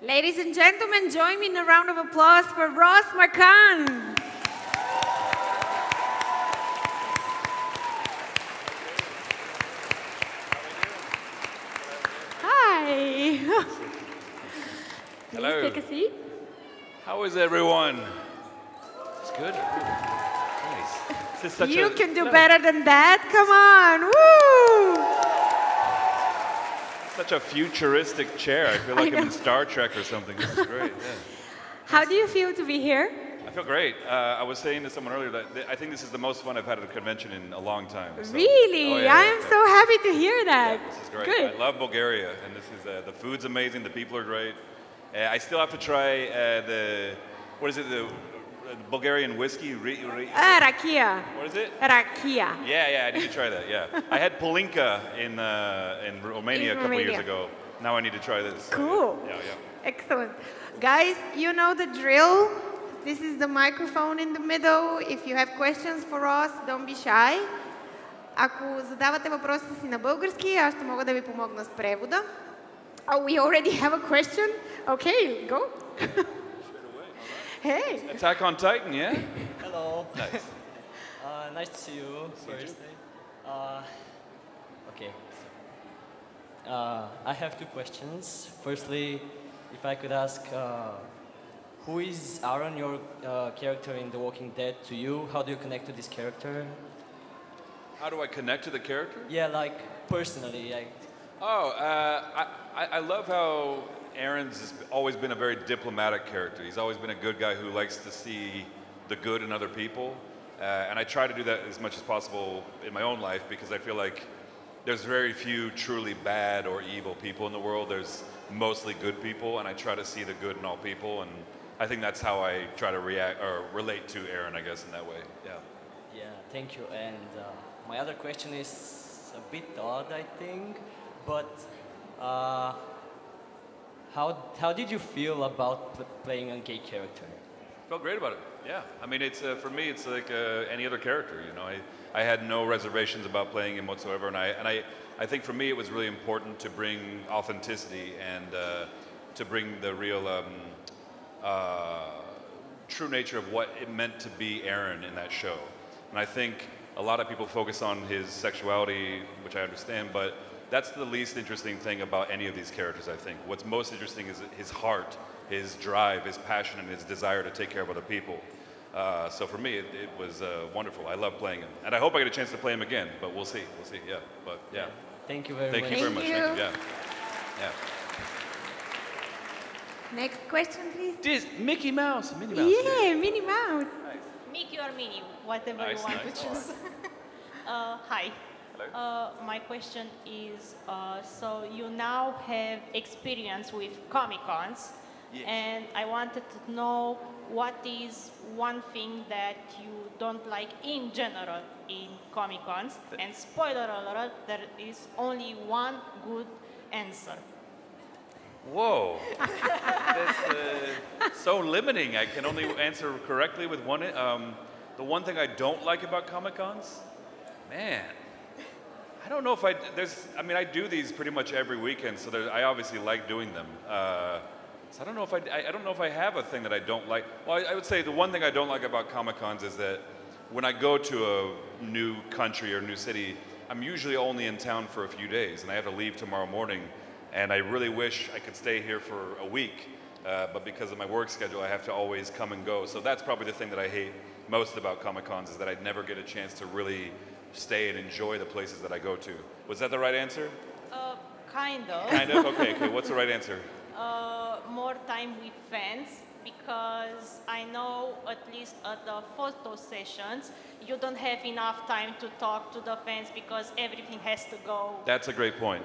Ladies and gentlemen, join me in a round of applause for Marquand. Hi. Hello. Please take a seat. How is everyone? It's good. Nice. This is such You can do better than that. Come on. Woo! Such a futuristic chair. I feel like I'm in Star Trek or something. This is great. Yeah. How do you feel to be here? I feel great. I was saying to someone earlier that I think this is the most fun I've had at a convention in a long time. So. Really? Oh, yeah, I am so happy to hear that. Yeah, this is great. Good. I love Bulgaria, and this is the food's amazing. The people are great. I still have to try the Bulgarian whiskey. Rakia. What is it? Rakia. Yeah, I need to try that. Yeah, I had Palinka in Romania a couple years ago. Now I need to try this. Cool. Yeah. Excellent. Guys, you know the drill. This is the microphone in the middle. If you have questions for us, don't be shy. Ако задавате въпросите си на български, аз ще мога да ви помогна с превода. Oh, we already have a question? Okay, go. Hey. Attack on Titan, yeah? Hello. Nice. Nice to see you. Firstly. Okay. I have two questions. Firstly, if I could ask, who is Arън, your character in The Walking Dead, to you? How do you connect to this character? How do I connect to the character? Yeah, like personally. Like. I love how Aaron's always been a very diplomatic character. He's always been a good guy who likes to see the good in other people. And I try to do that as much as possible in my own life because I feel like there's very few truly bad or evil people in the world. There's mostly good people, and I try to see the good in all people. And I think that's how I try to react or relate to Aaron, I guess, in that way. Yeah. Yeah, thank you. And my other question is a bit odd, I think, but how did you feel about playing a gay character? Felt great about it. Yeah, I mean, it's for me, it's like any other character. You know, I had no reservations about playing him whatsoever, and I think for me it was really important to bring authenticity and to bring the real true nature of what it meant to be Aaron in that show. And I think a lot of people focus on his sexuality, which I understand, but that's the least interesting thing about any of these characters, I think. What's most interesting is his heart, his drive, his passion, and his desire to take care of other people. So for me, it was wonderful. I love playing him. And I hope I get a chance to play him again, but we'll see. We'll see, yeah. But yeah. Thank you very much. Thank you very much. Thank you, yeah. Next question, please. Mickey Mouse. Minnie Mouse. Yeah, Minnie Mouse. Nice. Mickey or Minnie, whatever you want to choose. Hi. Hello. My question is, so you now have experience with Comic Cons, yes. And I wanted to know what is one thing that you don't like in general in Comic Cons, and spoiler alert, there is only one good answer. Whoa. That's so limiting. I can only answer correctly with one. The one thing I don't like about Comic Cons, man, I don't know if I mean, I do these pretty much every weekend, so I obviously like doing them. So I don't know if I have a thing that I don't like. Well, I would say the one thing I don't like about Comic Cons is that when I go to a new country or new city, I'm usually only in town for a few days, and I have to leave tomorrow morning. And I really wish I could stay here for a week, but because of my work schedule, I have to always come and go. So that's probably the thing that I hate most about Comic Cons is that I never get a chance to really stay and enjoy the places that I go to. Was that the right answer? Kind of. Kind of? Okay, what's the right answer? More time with fans, because I know at least at the photo sessions, you don't have enough time to talk to the fans because everything has to go. That's a great point.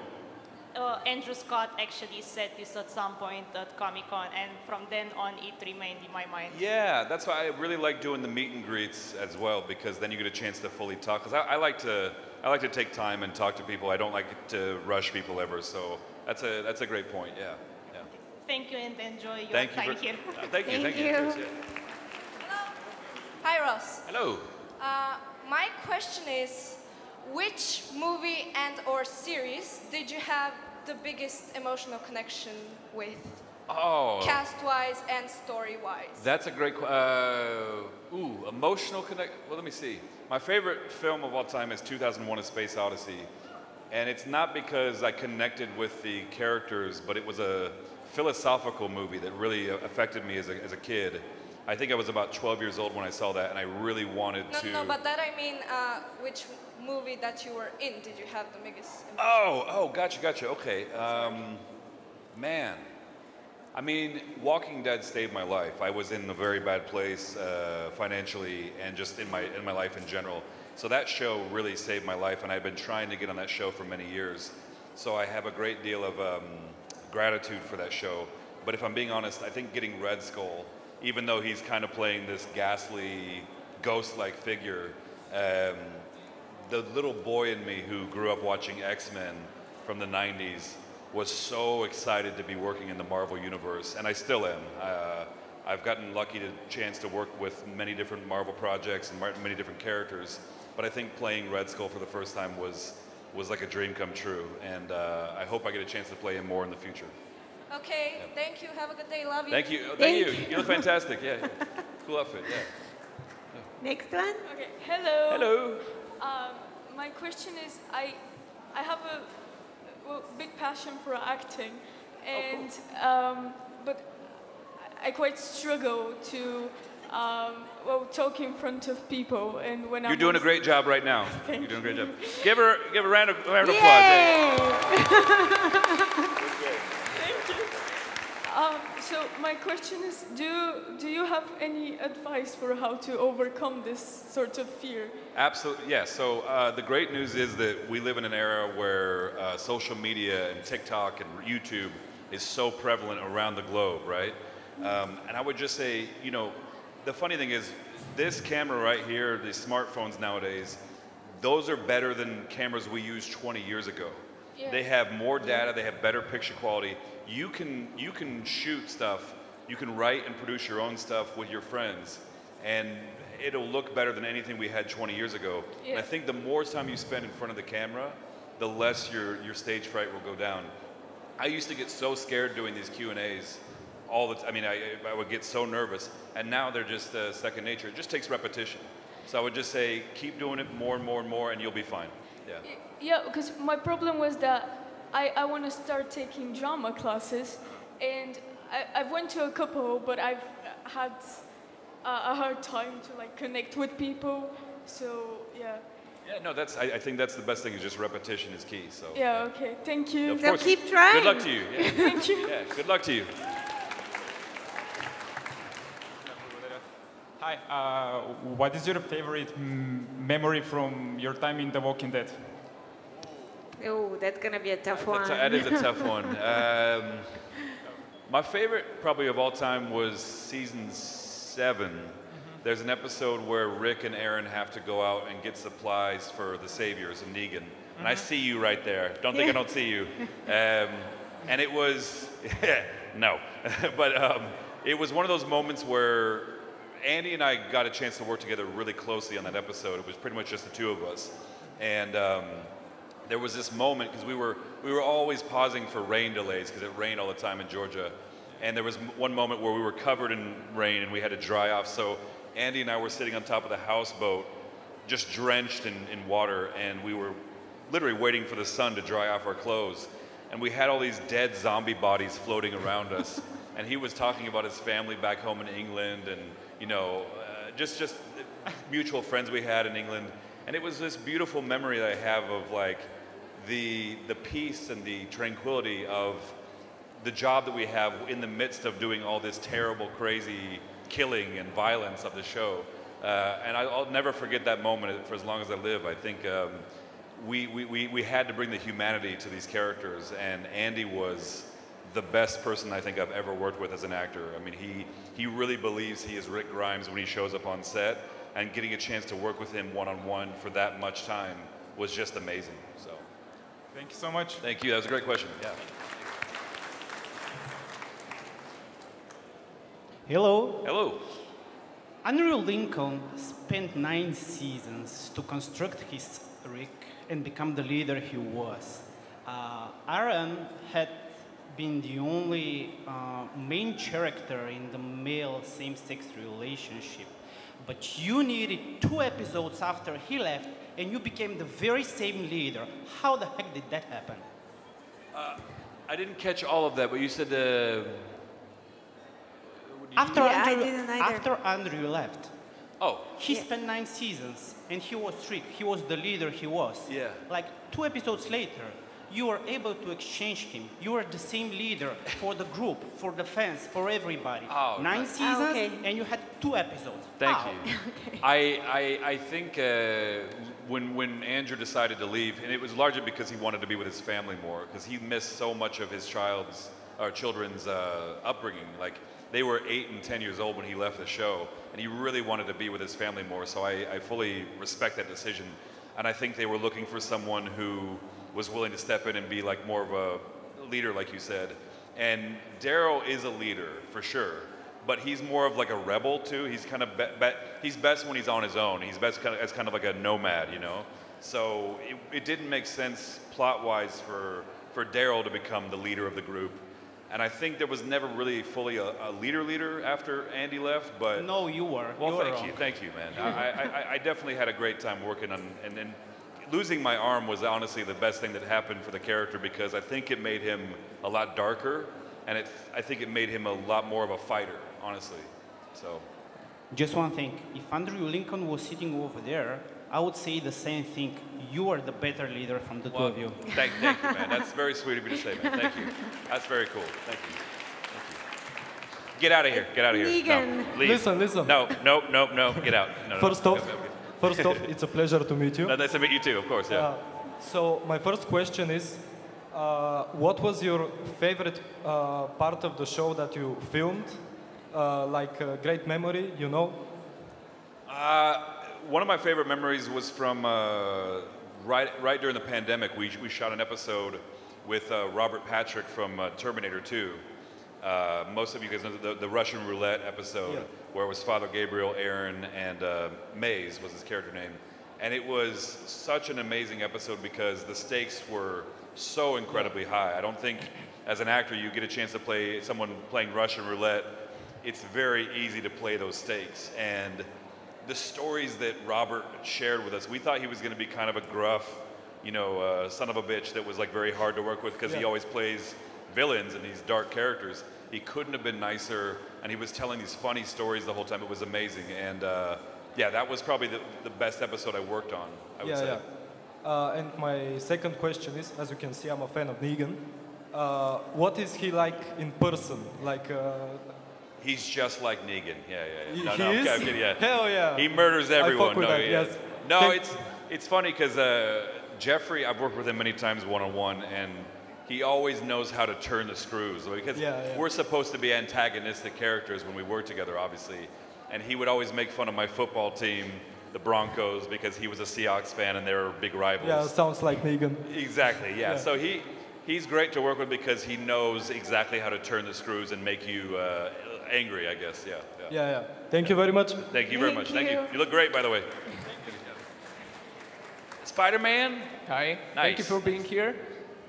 Andrew Scott actually said this at some point at Comic Con, and from then on it remained in my mind. Yeah, that's why I really like doing the meet and greets as well, because then you get a chance to fully talk. Because I like to take time and talk to people. I don't like to rush people ever. So that's a great point. Yeah. Thank you and enjoy your time here. Thank you. Thank you. Cheers, Hello. Hi, Ross. Hello. My question is, which movie and or series did you have the biggest emotional connection with? Oh. Cast-wise and story-wise. That's a great emotional connect. Well, let me see. My favorite film of all time is 2001: A Space Odyssey. And it's not because I connected with the characters, but it was a philosophical movie that really affected me as a kid. I think I was about 12 years old when I saw that, and I really wanted to... No, but that I mean, which movie that you were in did you have the biggest impression? Oh, gotcha, okay. Man, I mean, Walking Dead saved my life. I was in a very bad place financially and just in my life in general. So that show really saved my life, and I've been trying to get on that show for many years. So I have a great deal of gratitude for that show. But if I'm being honest, I think getting Red Skull, even though he's kind of playing this ghastly, ghost-like figure, the little boy in me who grew up watching X-Men from the 90s was so excited to be working in the Marvel Universe, and I still am. I've gotten lucky chance to work with many different Marvel projects and many different characters, but I think playing Red Skull for the first time was like a dream come true, and I hope I get a chance to play him more in the future. Okay, thank you. Have a good day. Love you. Thank you. Thank you. You look fantastic. Yeah. Cool outfit. Yeah. Next one. Okay. Hello. Hello. My question is, I have a big passion for acting, and but I quite struggle to talk in front of people. And when You're doing a great job right now. Thank You're doing a great you. job. Give her a round of applause. Yay! So my question is, do you have any advice for how to overcome this sort of fear? Absolutely, yes. So the great news is that we live in an era where social media and TikTok and YouTube is so prevalent around the globe, right? And I would just say, you know, the funny thing is, this camera right here, the smartphones nowadays, those are better than cameras we used 20 years ago. Yeah. They have more data, they have better picture quality. You can shoot stuff, you can write and produce your own stuff with your friends, and it'll look better than anything we had 20 years ago. Yeah. And I think the more time you spend in front of the camera, the less your stage fright will go down. I used to get so scared doing these Q&As all the time. I mean, I would get so nervous, and now they're just second nature. It just takes repetition. So I would just say, keep doing it more and more and more, and you'll be fine. Yeah. Yeah, because my problem was that I want to start taking drama classes, and I've went to a couple, but I've had a hard time to like connect with people. So yeah. Yeah, no, I think that's the best thing, is just repetition is key. So Yeah. Okay. Thank you. Of So course. keep trying. Good luck to you. Yeah. Thank you. Yeah, good luck to you. Hi, what is your favorite memory from your time in The Walking Dead? Oh, that's gonna be a tough one. That is a tough one. My favorite probably of all time was season 7. There's an episode where Rick and Aaron have to go out and get supplies for the Saviors of Negan. And I see you right there. Don't think I don't see you. And it was, no. But it was one of those moments where Andy and I got a chance to work together really closely on that episode. It was pretty much just the two of us. And there was this moment, because we were always pausing for rain delays, because it rained all the time in Georgia. And there was one moment where we were covered in rain and we had to dry off. So Andy and I were sitting on top of the houseboat, just drenched in water, and we were literally waiting for the sun to dry off our clothes. And we had all these dead zombie bodies floating around us. And he was talking about his family back home in England, and you know, just mutual friends we had in England. And it was this beautiful memory that I have of like the peace and the tranquility of the job that we have in the midst of doing all this terrible, crazy killing and violence of the show. And I'll never forget that moment for as long as I live. I think we had to bring the humanity to these characters, and Andy was the best person I think I've ever worked with as an actor. I mean, he really believes he is Rick Grimes when he shows up on set, and getting a chance to work with him one-on-one for that much time was just amazing. So, Thank you so much. thank you. That was a great question. Yeah. Hello. Hello. Andrew Lincoln spent 9 seasons to construct his Rick and become the leader he was. Arъn had being the only main character in the male same-sex relationship. But you needed 2 episodes after he left, and you became the very same leader. How the heck did that happen? I didn't catch all of that, but you said After, Yeah, I Andrew, didn't either. after Andrew left, oh, he spent 9 seasons, and he was strict. He was the leader he was. Yeah. Like 2 episodes later, you were able to exchange him. You were the same leader for the group, for the fans, for everybody. Oh, 9 right. seasons, okay. and you had 2 episodes. thank How? you. I think when Andrew decided to leave, and it was largely because he wanted to be with his family more, because he missed so much of his children's upbringing. Like, they were 8 and 10 years old when he left the show, and he really wanted to be with his family more, so I fully respect that decision. And I think they were looking for someone who was willing to step in and be like more of a leader, like you said. And Daryl is a leader, for sure, but he's more of like a rebel too. He's kind of, he's best when he's on his own. He's best as kind of like a nomad, you know? So it didn't make sense plot-wise for Daryl to become the leader of the group. And I think there was never really fully a leader after Andy left, but... No, you were. Well, you were thank you, man. I definitely had a great time working on, and then losing my arm was honestly the best thing that happened for the character, because I think it made him a lot darker, and I think it made him a lot more of a fighter, honestly. So... Just one thing. If Andrew Lincoln was sitting over there, I would say the same thing. You are the better leader from the 2 of you. Thank you, man. That's very sweet of you to say, man. Thank you. That's very cool. Thank you. Get out of here. Get out of here. Negan. No, leave. Listen. No. Get out. No. First off, it's a pleasure to meet you. Nice to meet you too, of course, yeah. So my first question is, what was your favorite part of the show that you filmed? Like a great memory, you know? One of my favorite memories was from right during the pandemic. We shot an episode with Robert Patrick from Terminator 2. Most of you guys know the Russian roulette episode, where it was Father Gabriel, Aaron, and Maze was his character name. And it was such an amazing episode because the stakes were so incredibly high. I don't think as an actor you get a chance to play someone playing Russian roulette. It's very easy to play those stakes. And the stories that Robert shared with us, we thought he was going to be kind of a gruff, son of a bitch that was like very hard to work with, because he always plays villains and these dark characters. He couldn't have been nicer, and he was telling these funny stories the whole time. It was amazing. And that was probably the best episode I worked on, I would say. And my second question is, as you can see, I'm a fan of Negan. What is he like in person? Like... He's just like Negan. Yeah. He I'm is? kidding, yeah. Hell yeah. He murders everyone. I fuck with that, yes. No, it's funny because Jeffrey, I've worked with him many times one-on-one, and he always knows how to turn the screws. Because we're supposed to be antagonistic characters when we work together, obviously. And he would always make fun of my football team, the Broncos, because he was a Seahawks fan and they were big rivals. Yeah, sounds like Negan. Exactly, yeah. So he's great to work with because he knows exactly how to turn the screws and make you angry, I guess. Yeah. Thank you very much. Thank you very much. Thank you. You look great, by the way. Spider-Man. Hi. Nice. Thank you for being here.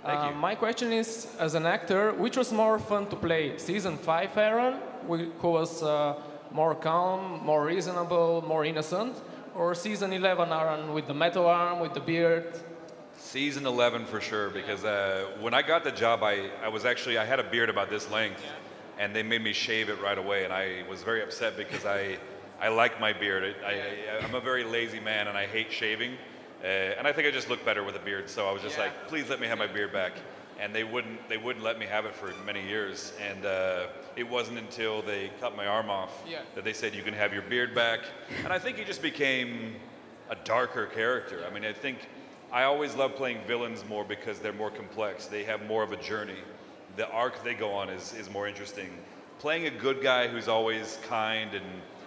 Thank you. My question is, as an actor, which was more fun to play? Season 5 Aaron, who was more calm, more reasonable, more innocent, or Season 11 Aaron with the metal arm, with the beard? Season 11 for sure, because when I got the job, I had a beard about this length, and they made me shave it right away, and I was very upset because I like my beard. I'm a very lazy man, and I hate shaving, and I think I just look better with a beard, so I was just like, please let me have my beard back. And they wouldn't let me have it for many years, and it wasn't until they cut my arm off that they said you can have your beard back. And I think he just became a darker character. I mean, I think I always love playing villains more because they're more complex. They have more of a journey. The arc they go on is more interesting. Playing a good guy who's always kind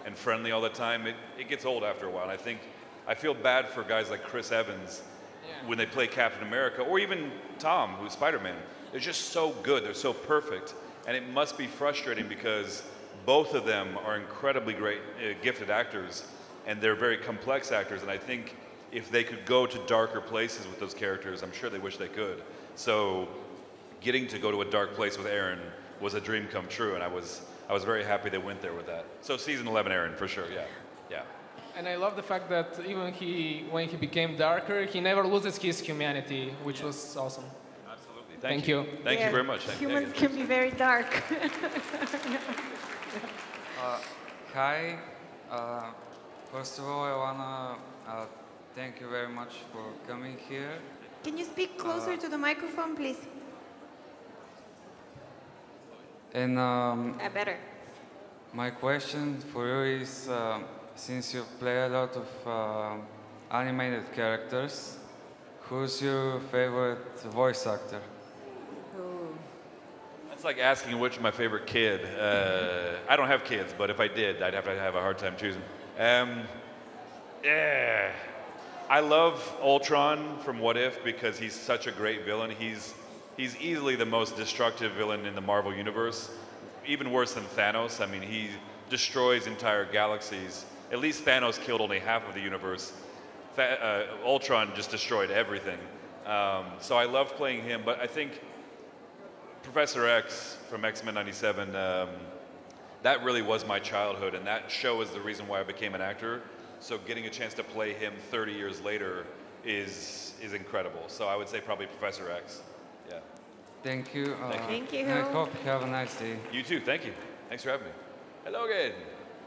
and friendly all the time, it gets old after a while. And I feel bad for guys like Chris Evans when they play Captain America, or even Tom, who's Spider-Man. They're just so good, they're so perfect, and it must be frustrating because both of them are incredibly great, gifted actors, and they're very complex actors, and I think if they could go to darker places with those characters, I'm sure they wish they could. So getting to go to a dark place with Aaron was a dream come true, and I was very happy they went there with that. So season 11 Aaron, for sure, yeah. Yeah. And I love the fact that even when he became darker, he never loses his humanity, which was awesome. Absolutely. Thank you. Thank you very much. Thank Humans you. can be very dark. Hi. First of all, I wanna thank you very much for coming here. Can you speak closer to the microphone, please? And Better. my question for you is, since you play a lot of animated characters, who's your favorite voice actor? It's like asking which my favorite kid. I don't have kids, but if I did, I'd have to have a hard time choosing. Yeah. I love Ultron from What If because he's such a great villain. He's easily the most destructive villain in the Marvel Universe, even worse than Thanos. I mean, he destroys entire galaxies. At least Thanos killed only half of the universe. Ultron just destroyed everything. So I love playing him, but I think Professor X from X-Men 97, that really was my childhood, and that show is the reason why I became an actor. So getting a chance to play him 30 years later is incredible. So I would say probably Professor X. Yeah. Thank you. Thank you. I hope you have a nice day. You too. Thank you. Thanks for having me. Hello again.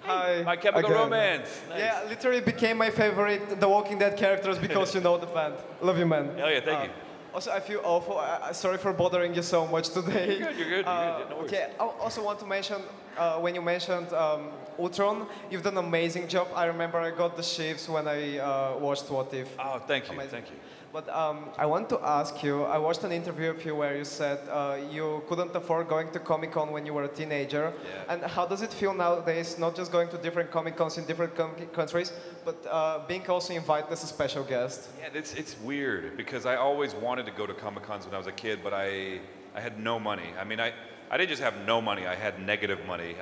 Hi. My Chemical again. Romance. Nice. Yeah, literally became my favorite The Walking Dead characters because you know the band. Love you, man. Hell yeah, thank you. Also, I feel awful. Sorry for bothering you so much today. You're good, you're good. Yeah, no worries. Okay, I also want to mention, when you mentioned Ultron, you've done an amazing job. I remember I got the shivs when I watched What If. Oh, thank you, Amazing. thank you. But I want to ask you, I watched an interview of you where you said you couldn't afford going to Comic Con when you were a teenager. Yeah. And how does it feel nowadays, not just going to different Comic Cons in different countries, but being also invited as a special guest? Yeah, it's weird because I always wanted to go to Comic Cons when I was a kid, but I had no money. I mean, I didn't just have no money, I had negative money.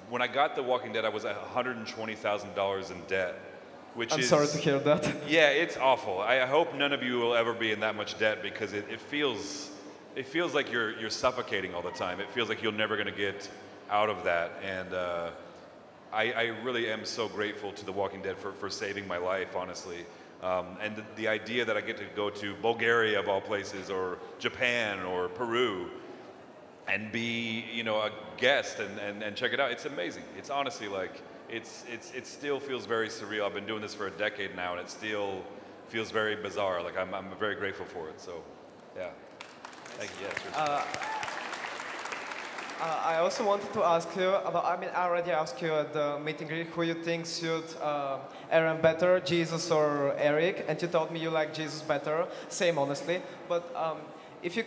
When I got The Walking Dead, I was at $120,000 in debt. I'm sorry to hear that. Yeah, it's awful. I hope none of you will ever be in that much debt because it feels like you're suffocating all the time. It feels like you're never going to get out of that. And I really am so grateful to The Walking Dead for saving my life, honestly. And the idea that I get to go to Bulgaria of all places, or Japan, or Peru, and be, a guest and check it out. It's amazing. It's honestly like. It still feels very surreal. I've been doing this for a decade now, and it still feels very bizarre. Like I'm very grateful for it. So, yeah. Thank you. Yeah, I also wanted to ask you about. I mean, I already asked you at the meet and greet who you think suit Aaron better, Jesus or Eric, and you told me you like Jesus better. Same, honestly. But if you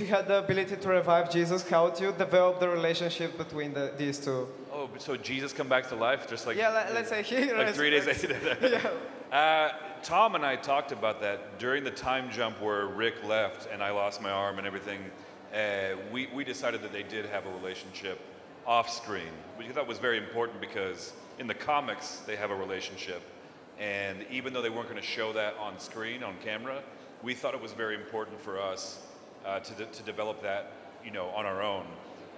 had the ability to revive Jesus, how would you develop the relationship between these two? Oh, so Jesus come back to life just like let's say he like 3 days later. Yeah. Tom and I talked about that during the time jump where Rick left and I lost my arm and everything. We decided that they did have a relationship off screen, which I thought was very important because in the comics they have a relationship, and even though they weren't going to show that on screen on camera, we thought it was very important for us to develop that, on our own.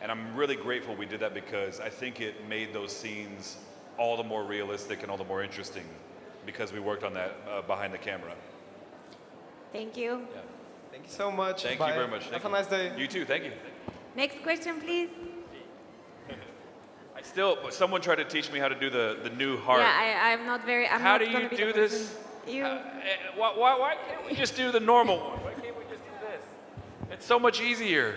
And I'm really grateful we did that because I think it made those scenes all the more realistic and all the more interesting because we worked on that behind the camera. Thank you. Yeah. Thank you so much. Thank Bye. you very much. Have a nice day. You too. Thank you. Next question, please. Someone tried to teach me how to do the new heart. Yeah, I'm not very. I'm how not do you do this? Why can't we just do the normal one? Why can't we just do this? It's so much easier.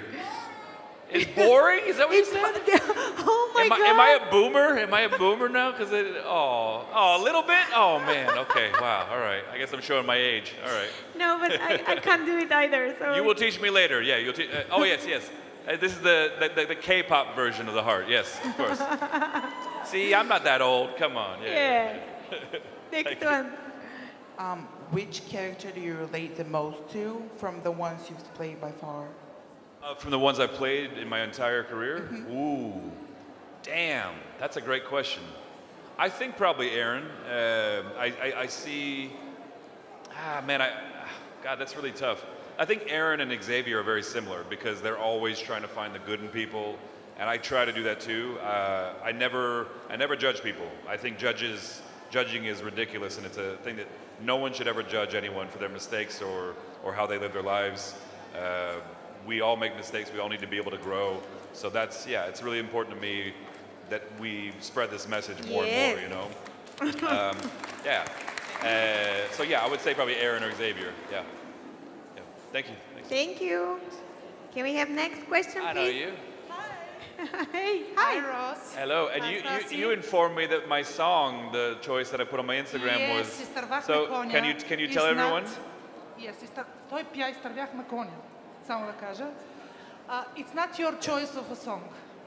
It's boring? Is that what you said? Oh my God. Am I a boomer? Am I a boomer now? Because a little bit? Oh man. Okay. Wow. All right. I guess I'm showing my age. All right. No, but I can't do it either. So you will teach me later. Yeah. You'll teach. Oh yes, yes. This is the K-pop version of the heart. Yes, of course. See, I'm not that old. Come on. Yeah. Next one. Which character do you relate the most to from the ones you've played by far? From the ones I played in my entire career? Mm-hmm. Ooh, damn, that's a great question. I think probably Aaron. I see, man, God, that's really tough. I think Aaron and Xavier are very similar because they're always trying to find the good in people, and I try to do that too. I never judge people. I think judging is ridiculous, and it's a thing that no one should ever judge anyone for their mistakes or how they live their lives. We all make mistakes. We all need to be able to grow. So that's, yeah, it's really important to me that we spread this message more and more, you know? Yeah. So yeah, I would say probably Aaron or Xavier. Yeah. Thank you. Thank you. Can we have next question, please? I know you. Hey, hi, Ross. Hello, and you informed me that my song, the choice that I put on my Instagram was. So can you tell everyone? Yes, той пя изтървяхме коня. Само да кажа. It's not your choice of a song.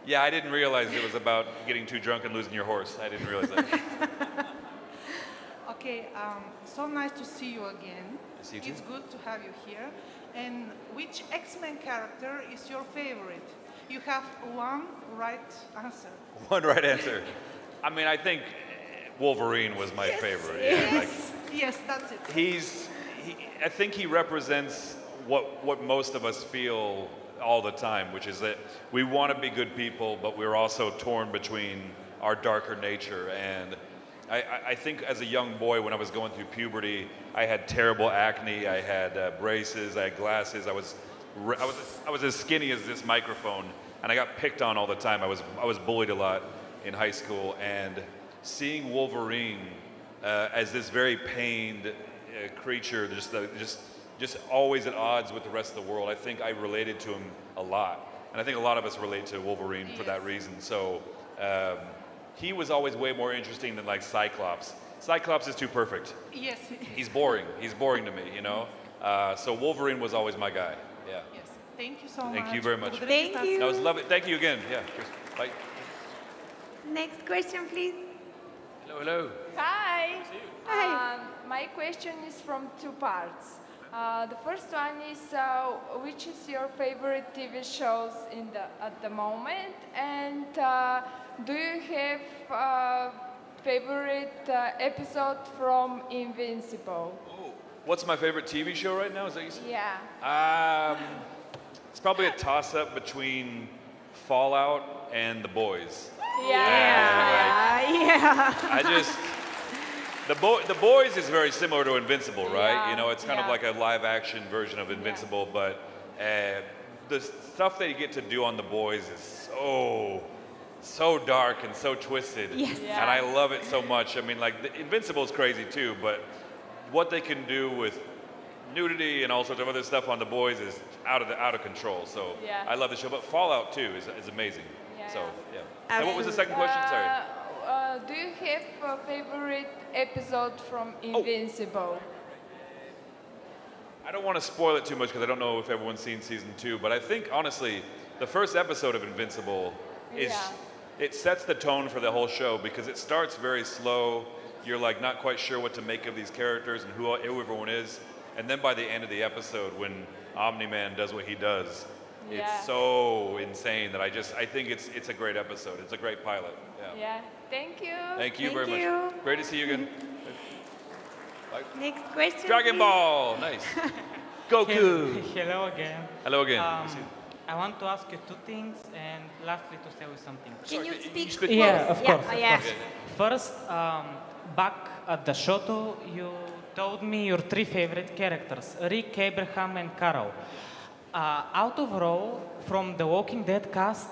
Yeah, I didn't realize it was about getting too drunk and losing your horse. I didn't realize that. Okay, so nice to see you again. See you too. It's good to have you here. And which X-Men character is your favorite? You have one right answer. One right answer. I mean, I think Wolverine was my favorite. Yes, Yeah, like, yes, that's it. I think he represents what most of us feel all the time, which is that we want to be good people, but we're also torn between our darker nature. And I think as a young boy, when I was going through puberty, I had terrible acne, I had braces, I had glasses, I was as skinny as this microphone, and I got picked on all the time. I was bullied a lot in high school, and seeing Wolverine as this very pained creature, just always at odds with the rest of the world, I think I related to him a lot. And I think a lot of us relate to Wolverine for that reason. So he was always way more interesting than like Cyclops. Cyclops is too perfect. Yes. He's boring. He's boring to me, you know? So Wolverine was always my guy. Yeah. Yes. Thank you so much. Thank you very much. Thank you. That was lovely. Thank you again. Yeah. Cheers. Bye. Next question, please. Hello, hello. Hi. Hi. My question is from two parts. The first one is, which is your favorite TV shows at the moment, and do you have favorite episode from Invincible? What's my favorite TV show right now? Is that what you said? Yeah. It's probably a toss-up between Fallout and The Boys. I just The Boys is very similar to Invincible, right? Yeah, you know, it's kind of like a live-action version of Invincible, but the stuff that you get to do on The Boys is so dark and so twisted, and I love it so much. I mean, like Invincible is crazy too, but what they can do with nudity and all sorts of other stuff on The Boys is out of control. So I love the show, but Fallout too is amazing. So yeah. And what was the second question? Sorry. Do you have a favorite episode from Invincible? I don't want to spoil it too much because I don't know if everyone's seen season 2, but I think honestly, the first episode of Invincible it sets the tone for the whole show because it starts very slow. You're like not quite sure what to make of these characters and who everyone is, and then by the end of the episode, when Omni-Man does what he does, it's so insane that I think it's a great episode. It's a great pilot. Yeah. Thank you. Thank you very much. Great to see you again. Bye. Next question. Dragon Ball. Nice. Goku. Hello again. Hello again. I want to ask you two things, and lastly to tell you something. Can you speak? Yeah, of course. Yeah. First, back at the show, you told me your three favorite characters: Rick, Abraham, and Carol. Out of all, from the Walking Dead cast,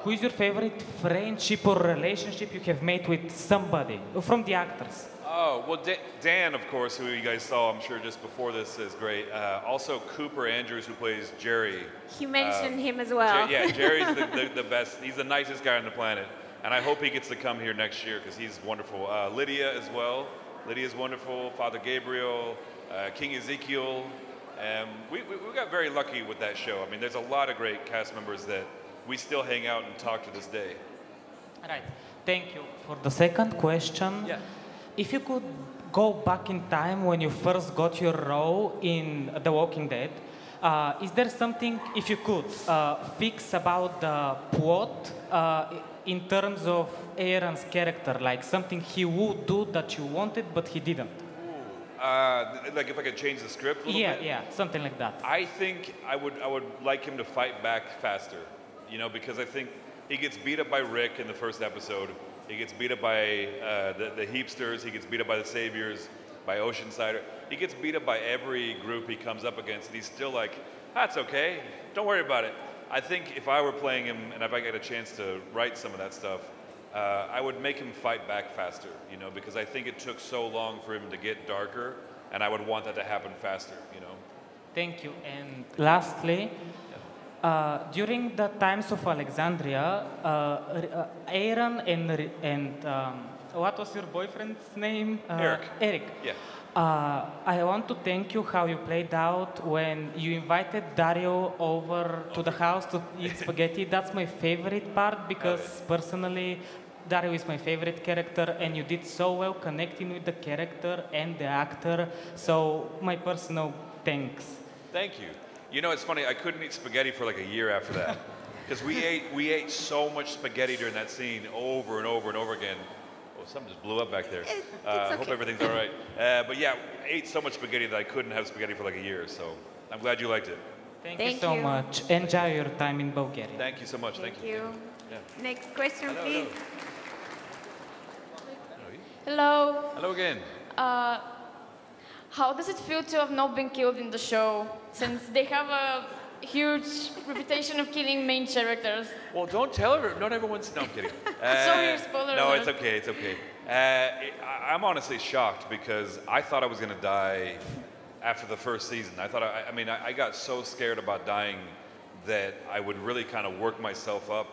who is your favorite friendship or relationship you have made with somebody from the actors? Oh, well, Dan, of course, who you guys saw, I'm sure, just before this is great. Also, Cooper Andrews, who plays Jerry. He mentioned him as well. Jerry's the best. He's the nicest guy on the planet. And I hope he gets to come here next year because he's wonderful. Lydia as well. Lydia's wonderful. Father Gabriel, King Ezekiel. We got very lucky with that show. I mean, there's a lot of great cast members that we still hang out and talk to this day. Right. Thank you. For the second question, if you could go back in time when you first got your role in The Walking Dead, is there something, if you could, fix about the plot in terms of Aaron's character, like something he would do that you wanted but he didn't? Like if I could change the script a little bit? Yeah, something like that. I think I would like him to fight back faster, you know, because I think he gets beat up by Rick in the first episode. He gets beat up by the Heapsters. He gets beat up by the Saviors, by Oceansider. He gets beat up by every group he comes up against, and he's still like, that's okay, don't worry about it. I think if I were playing him and if I get a chance to write some of that stuff, I would make him fight back faster, you know, because I think it took so long for him to get darker, and I would want that to happen faster, you know. Thank you. And lastly, during the times of Alexandria, Aaron and what was your boyfriend's name? Eric. Eric. Yeah. I want to thank you how you played out when you invited Dario over to the house to eat spaghetti. That's my favorite part because personally, Dario is my favorite character and you did so well connecting with the character and the actor. So my personal thanks. Thank you. You know, it's funny, I couldn't eat spaghetti for like a year after that. Because we ate so much spaghetti during that scene over and over and over again. Oh, something just blew up back there. I hope everything's all right. But yeah, I ate so much spaghetti that I couldn't have spaghetti for like a year. So I'm glad you liked it. Thank you so much. Enjoy your time in Bulgaria. Thank you so much. Thank you. Yeah. Next question, please. Hello. Hello again. How does it feel to have not been killed in the show, since they have a huge reputation of killing main characters? Well, don't tell her. Not everyone's. No, I'm kidding. Sorry, spoiler No, alert. it's okay. It's okay. I'm honestly shocked because I thought I was going to die after the first season. I mean, I got so scared about dying that I would really kind of work myself up,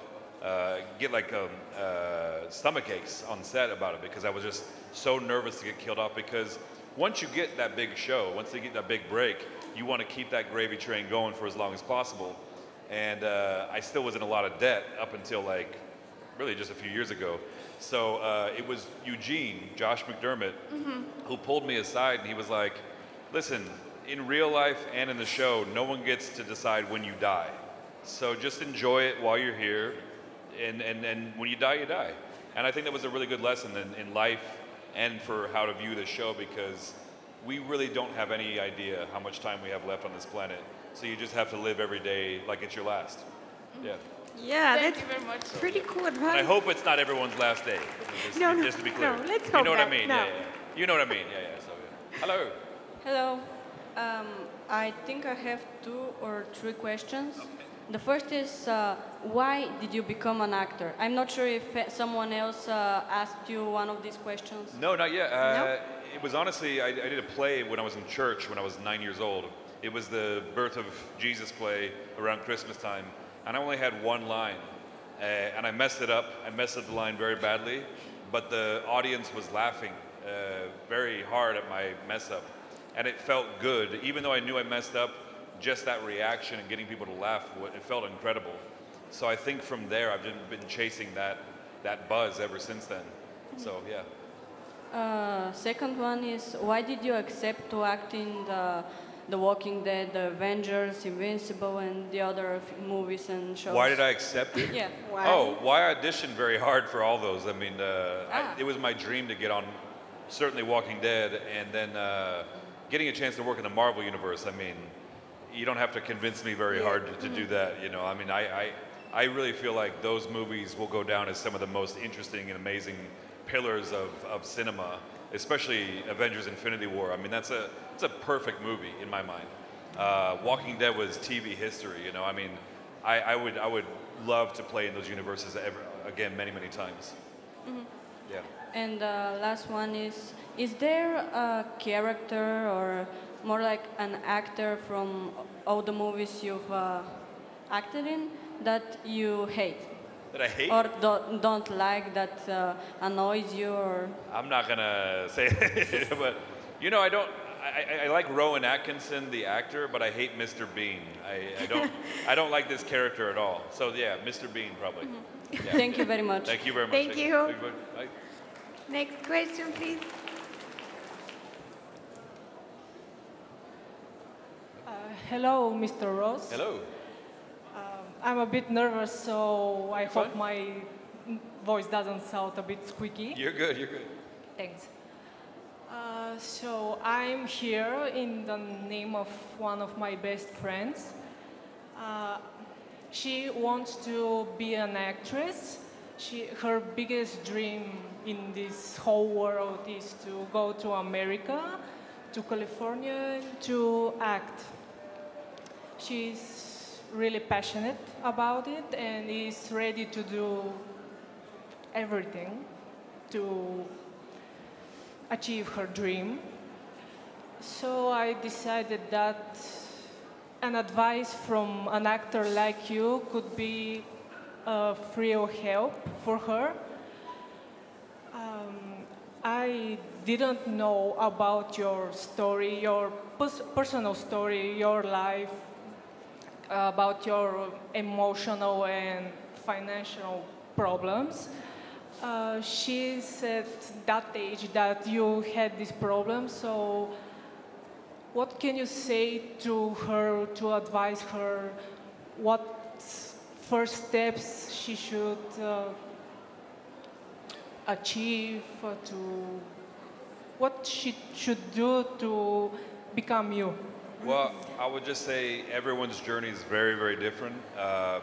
get like stomach aches on set about it because I was just so nervous to get killed off because once you get that big show, once they get that big break, you want to keep that gravy train going for as long as possible. And I still was in a lot of debt up until like really just a few years ago. So it was Eugene, Josh McDermott, who pulled me aside and he was like, listen, in real life and in the show, no one gets to decide when you die. So just enjoy it while you're here. And when you die, you die. And I think that was a really good lesson in life and for how to view the show because we really don't have any idea how much time we have left on this planet. So you just have to live every day like it's your last. Yeah. Yeah, Thank that's you very much. pretty cool advice. And I hope it's not everyone's last day. Just to be clear. No, let's you hope know what that, I mean? no. Yeah, yeah. You know what I mean? Yeah, yeah. So, yeah. Hello. Hello. I think I have 2 or 3 questions. The first is, why did you become an actor? I'm not sure if someone else asked you one of these questions. No, not yet. It was honestly, I did a play when I was in church when I was 9 years old. It was the Birth of Jesus play around Christmas time. And I only had one line. And I messed it up. I messed up the line very badly. But the audience was laughing very hard at my mess up. And it felt good. Even though I knew I messed up, just that reaction and getting people to laugh, it felt incredible. So I think from there, I've been chasing that buzz ever since then. So, yeah. Second one is, why did you accept to act in the Walking Dead, the Avengers, Invincible, and the other movies and shows? Why did I accept it? Yeah. Why? Oh, why I auditioned very hard for all those. I mean, it was my dream to get on, certainly Walking Dead, and then getting a chance to work in the Marvel Universe. I mean, you don't have to convince me very hard to do that, you know. I mean, I really feel like those movies will go down as some of the most interesting and amazing pillars of cinema, especially Avengers Infinity War. I mean, it's a perfect movie in my mind. Walking Dead was TV history, you know. I mean, I would love to play in those universes again many times. Yeah. And last one is there a character or more like an actor from all the movies you've acted in that you hate? That I hate? Or don't like, that annoys you, or? I'm not gonna say it, but you know, I like Rowan Atkinson, the actor, but I hate Mr. Bean. I don't like this character at all. So yeah, Mr. Bean probably. Yeah. Thank you very much. Thank you very much. Thank you. Bye. Next question, please. Hello, Mr. Ross. Hello. I'm a bit nervous, so I hope my voice doesn't sound a bit squeaky. You're good. Thanks. So I'm here in the name of one of my best friends. She wants to be an actress. Her biggest dream in this whole world is to go to America, to California, to act. She's really passionate about it and is ready to do everything to achieve her dream. So I decided that an advice from an actor like you could be a real help for her. I didn't know about your story, your personal story, your life, about your emotional and financial problems. She said that age that you had this problem, so what can you say to her to advise her what first steps she should achieve, what she should do to become you? Well, I would just say everyone's journey is very, very different. The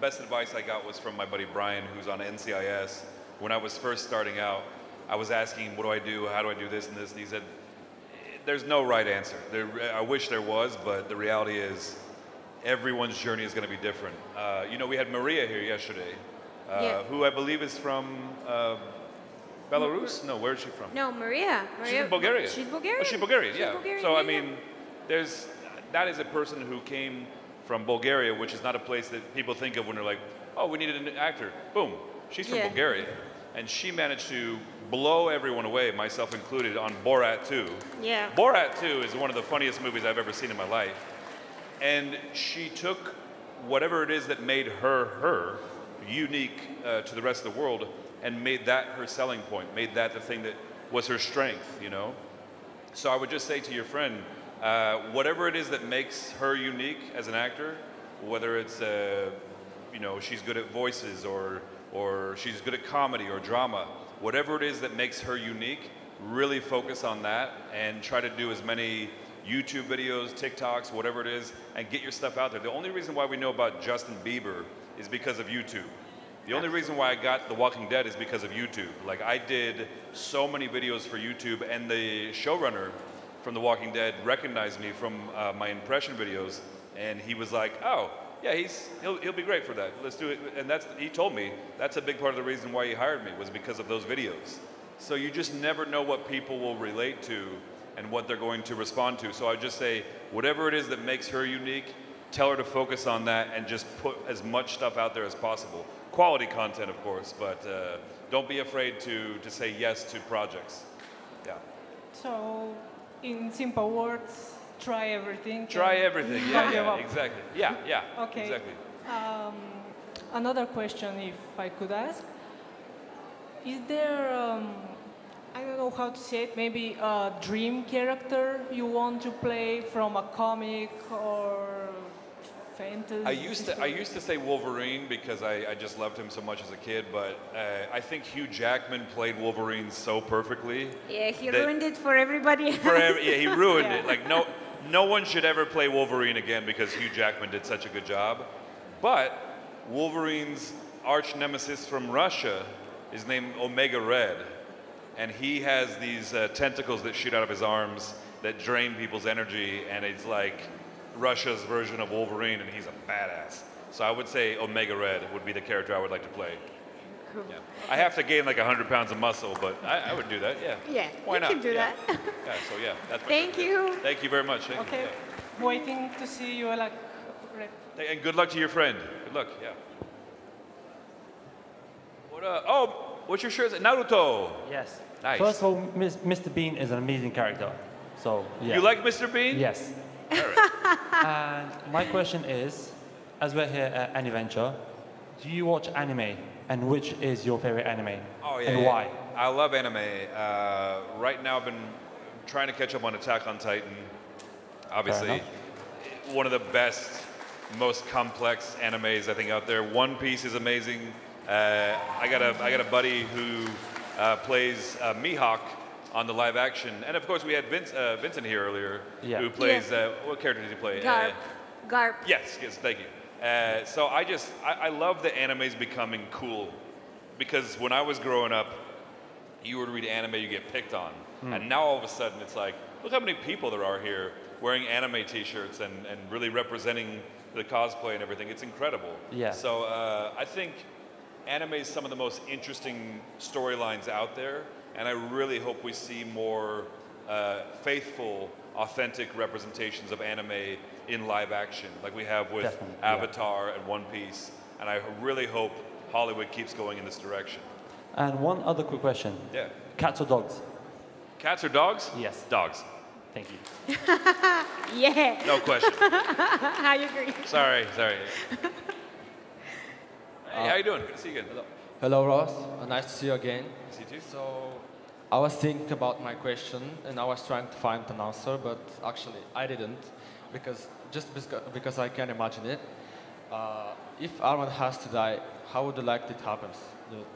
best advice I got was from my buddy Brian, who's on NCIS. When I was first starting out, I was asking him, what do I do? How do I do this and this? And he said, there's no right answer. I wish there was, but the reality is everyone's journey is going to be different. You know, we had Maria here yesterday, who I believe is from Belarus? No, where is she from? No, Maria. She's in Bulgaria. She's Bulgarian? Oh, she's Bulgarian, She's yeah. Bulgarian, So, I yeah. mean, that is a person who came from Bulgaria, which is not a place that people think of when they're like, oh, we needed an actor. Boom. She's from Bulgaria. And she managed to blow everyone away, myself included, on Borat 2. Yeah. Borat 2 is one of the funniest movies I've ever seen in my life. And she took whatever it is that made her unique to the rest of the world and made that her selling point, made that the thing that was her strength, you know? So I would just say to your friend, whatever it is that makes her unique as an actor, whether it's, you know, she's good at voices or she's good at comedy or drama, whatever it is that makes her unique, really focus on that and try to do as many YouTube videos, TikToks, whatever it is, and get your stuff out there. The only reason why we know about Justin Bieber is because of YouTube. The only reason why I got The Walking Dead is because of YouTube. Like, I did so many videos for YouTube, and the showrunner from The Walking Dead recognized me from my impression videos, and he was like, oh, yeah, he'll be great for that. Let's do it. And he told me that's a big part of the reason why he hired me, was because of those videos. So you just never know what people will relate to and what they're going to respond to. So I just say, whatever it is that makes her unique, tell her to focus on that and just put as much stuff out there as possible. Quality content, of course, but don't be afraid to say yes to projects. Yeah. So, in simple words, try everything. Try everything, yeah, exactly. Yeah, okay. Exactly. Another question, if I could ask. Is there, I don't know how to say it, maybe a dream character you want to play from a comic or fantasy? I used to say Wolverine because I just loved him so much as a kid, but I think Hugh Jackman played Wolverine so perfectly. Yeah, he ruined it for everybody else. Yeah, he ruined it. Like, no one should ever play Wolverine again because Hugh Jackman did such a good job. But Wolverine's arch nemesis from Russia is named Omega Red. And he has these tentacles that shoot out of his arms that drain people's energy, and it's like Russia's version of Wolverine, and he's a badass. So I would say Omega Red would be the character I would like to play. Cool. Yeah. I have to gain like 100 pounds of muscle, but I would do that, yeah. Yeah, Why not? You can do that. Yeah, so yeah. That's Thank you. Thank you very much. Thank Okay, you. waiting to see you like red. And good luck to your friend. Good luck, yeah. Oh, what's your shirt? Naruto. Yes. Nice. First of all, Mr. Bean is an amazing character. So, yeah. You like Mr. Bean? Yes. All right. And my question is, as we're here at ANIVENTURE, do you watch anime? And which is your favorite anime? Oh, yeah. And why? I love anime. Right now I've been trying to catch up on Attack on Titan. Obviously, one of the best, most complex animes I think out there. One Piece is amazing. I got a buddy who plays Mihawk on the live action. And of course, we had Vincent here earlier, who plays, what character did he play? Garp. Yes, thank you. So I love the animes becoming cool, because when I was growing up, you would read anime, you get picked on. And now all of a sudden it's like, look how many people there are here wearing anime t-shirts and really representing the cosplay and everything. It's incredible. Yeah. So I think anime is some of the most interesting storylines out there, and I really hope we see more faithful, authentic representations of anime in live action, like we have with Avatar and One Piece. And I really hope Hollywood keeps going in this direction. And one other quick question. Yeah. Cats or dogs? Cats or dogs? Yes. Dogs. Thank you. Yeah. No question. I agree. Sorry. Hey, how you doing? Good to see you again. Hello, Ross. Nice to see you again. See you too. So, I was thinking about my question, and I was trying to find an answer, but actually I didn't, because I can imagine it. If Arън has to die, how would you like it happens?